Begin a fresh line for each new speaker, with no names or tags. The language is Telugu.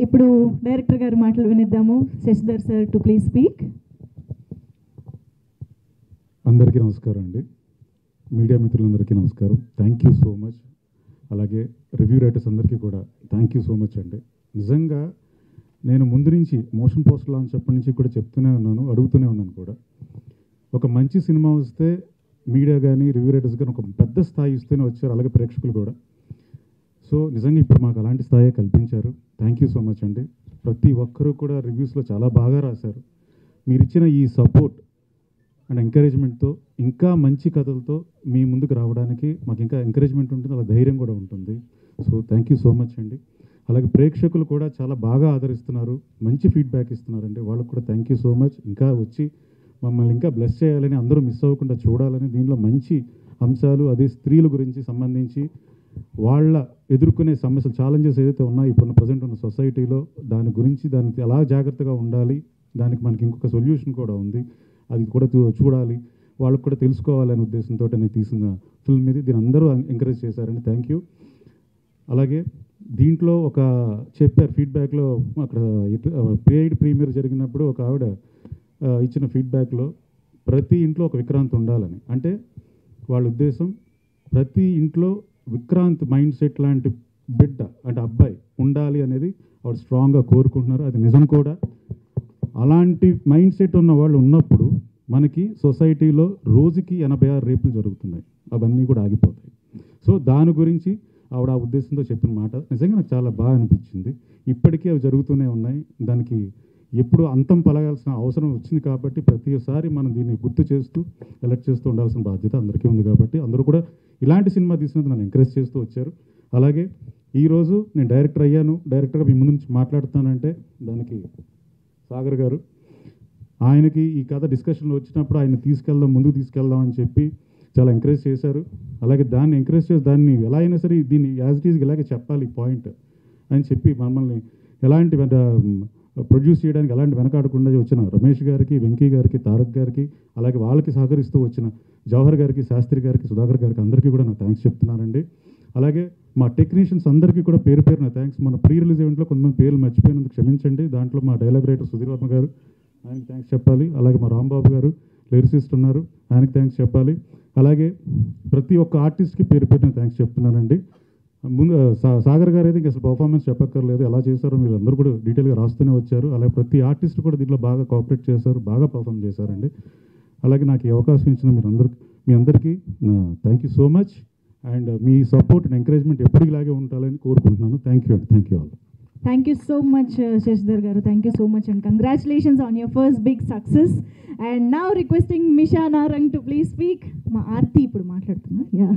ఇప్పుడు డైరెక్టర్ గారి మాటలు వినిద్దాము. Shashidhar sir to please speak.
అందరికీ నమస్కారం అండి, మీడియా మిత్రులందరికీ నమస్కారం. Thank you so much. అలాగే రివ్యూ రైటర్స్ అందరికీ కూడా థ్యాంక్ యూ సో మచ్ అండి. నిజంగా నేను ముందు నుంచి మోషన్ పోస్టర్ లాంచ్ అప్పటి నుంచి కూడా చెప్తూనే ఉన్నాను, అడుగుతూనే ఉన్నాను కూడా. ఒక మంచి సినిమా వస్తే మీడియా కానీ రివ్యూ రైటర్స్ కానీ ఒక పెద్ద స్థాయి ఇస్తూనే వచ్చారు, అలాగే ప్రేక్షకులు కూడా. సో నిజంగా ఇప్పుడు మాకు అలాంటి స్థాయి కల్పించారు. థ్యాంక్ యూ సో మచ్ అండి. ప్రతి ఒక్కరూ కూడా రివ్యూస్లో చాలా బాగా రాశారు. మీరు ఇచ్చిన ఈ సపోర్ట్ అండ్ ఎంకరేజ్మెంట్తో ఇంకా మంచి కథలతో మీ ముందుకు రావడానికి మాకు ఇంకా ఎంకరేజ్మెంట్ ఉంటుంది, అలా ధైర్యం కూడా ఉంటుంది. So thank you so much అండి. అలాగే ప్రేక్షకులు కూడా చాలా బాగా ఆదరిస్తున్నారు, మంచి ఫీడ్బ్యాక్ ఇస్తున్నారండి. వాళ్ళకు కూడా థ్యాంక్ యూ సో మచ్. ఇంకా వచ్చి మమ్మల్ని ఇంకా బ్లెస్ చేయాలని, అందరూ మిస్ అవ్వకుండా చూడాలని, దీనిలో మంచి అంశాలు అదే స్త్రీల గురించి సంబంధించి వాళ్ళ ఎదుర్కొనే సమస్యలు, ఛాలెంజెస్ ఏదైతే ఉన్నాయో ఇప్పుడున్న ప్రజెంట్ ఉన్న సొసైటీలో దాని గురించి, దానికి ఎలా జాగ్రత్తగా ఉండాలి, దానికి మనకి ఇంకొక సొల్యూషన్ కూడా ఉంది, అది కూడా చూడాలి, వాళ్ళకు కూడా తెలుసుకోవాలనే ఉద్దేశంతో నేను తీసిన ఫిల్మ్ ఇది. దీని అందరూ ఎంకరేజ్ చేశారండి. Thank you. అలాగే దీంట్లో ఒక చెప్పారు ఫీడ్బ్యాక్లో, అక్కడ పెయిడ్ ప్రీమియర్ జరిగినప్పుడు ఒక ఆవిడ ఇచ్చిన ఫీడ్బ్యాక్లో ప్రతి ఇంట్లో ఒక విక్రాంత్ ఉండాలని, అంటే వాళ్ళ ఉద్దేశం ప్రతి ఇంట్లో విక్రాంత్ మైండ్ సెట్ లాంటి బిడ్డ అంటే అబ్బాయి ఉండాలి అనేది ఆవిడ స్ట్రాంగ్గా కోరుకుంటున్నారు. అది నిజం కూడా. అలాంటి మైండ్ సెట్ ఉన్న వాళ్ళు ఉన్నప్పుడు మనకి సొసైటీలో రోజుకి 86 రేపులు జరుగుతున్నాయి, అవన్నీ కూడా ఆగిపోతాయి. సో దాని గురించి ఆవిడ ఆ ఉద్దేశంతో చెప్పిన మాట నిజంగా నాకు చాలా బాగా అనిపించింది. ఇప్పటికీ అవి జరుగుతూనే ఉన్నాయి. దానికి ఎప్పుడు అంతం పలగాల్సిన అవసరం వచ్చింది కాబట్టి ప్రతిసారి మనం దీన్ని గుర్తు చేస్తూ ఎలర్ట్ చేస్తూ ఉండాల్సిన బాధ్యత అందరికీ ఉంది. కాబట్టి అందరూ కూడా ఇలాంటి సినిమా తీసినందుకు నన్ను ఎంకరేజ్ చేస్తూ వచ్చారు. అలాగే ఈరోజు నేను డైరెక్టర్ అయ్యాను, డైరెక్టర్గా మీ ముందు నుంచి మాట్లాడుతానంటే దానికి సాగర్ గారు, ఆయనకి ఈ కథ డిస్కషన్లో వచ్చినప్పుడు ఆయన తీసుకెళ్దాం, ముందుకు తీసుకెళ్దాం అని చెప్పి చాలా ఎంకరేజ్ చేశారు. అలాగే దాన్ని ఎంకరేజ్ చేసి దాన్ని ఎలా అయినా సరే దీన్ని యాజ్ ఇట్ ఈజ్గా ఇలాగే చెప్పాలి పాయింట్ అని చెప్పి మమ్మల్ని ఎలాంటి ప్రొడ్యూస్ చేయడానికి ఎలాంటి వెనకాడకుండా వచ్చిన రమేష్ గారికి, వెంకీ గారికి, తారక్ గారికి, అలాగే వాళ్ళకి సహకరిస్తూ వచ్చిన జవహర్ గారికి, శాస్త్రి గారికి, సుధాకర్ గారికి అందరికీ కూడా నా థ్యాంక్స్ చెప్తున్నానండి. అలాగే మా టెక్నీషియన్స్ అందరికీ కూడా పేరు పేరున థ్యాంక్స్. మన ప్రీ రిలీజ్ ఈవెంట్లో కొంతమంది పేర్లు మర్చిపోయినందుకు క్షమించండి. దాంట్లో మా డైలాగ్ రైటర్ సుధీర్ వర్మ గారు, ఆయనకి థ్యాంక్స్ చెప్పాలి. అలాగే మా రాంబాబు గారు లిరిసిస్ట్ ఉన్నారు, ఆయనకి థ్యాంక్స్ చెప్పాలి. అలాగే ప్రతి ఒక్క ఆర్టిస్ట్కి పేరు పేరున థ్యాంక్స్ చెప్తున్నానండి. ముందు సాగర్ గారు అయితే ఇంకా అసలు పర్ఫార్మెన్స్ చెప్పక్కర్లేదు, ఎలా చేశారో మీరు అందరూ కూడా డీటెయిల్గా రాస్తూనే వచ్చారు. అలాగే ప్రతి ఆర్టిస్ట్ కూడా దీంట్లో బాగా కోఆపరేట్ చేశారు, బాగా పర్ఫామ్ చేశారండి. అలాగే నాకు ఈ అవకాశం ఇచ్చిన మీ అందరికీ నా thank you so much. And me support and encouragement ఎప్పుడు ఇలాగే ఉండాలని కోరుకుంటున్నాను. థ్యాంక్ యూ అండి. Thank you all.
Thank you so much, Shashidhar Garu. Thank you so much and congratulations on your first big success. And now requesting Misha Narang to please speak. Ma Aarti ippudu maatladutunna. Yeah.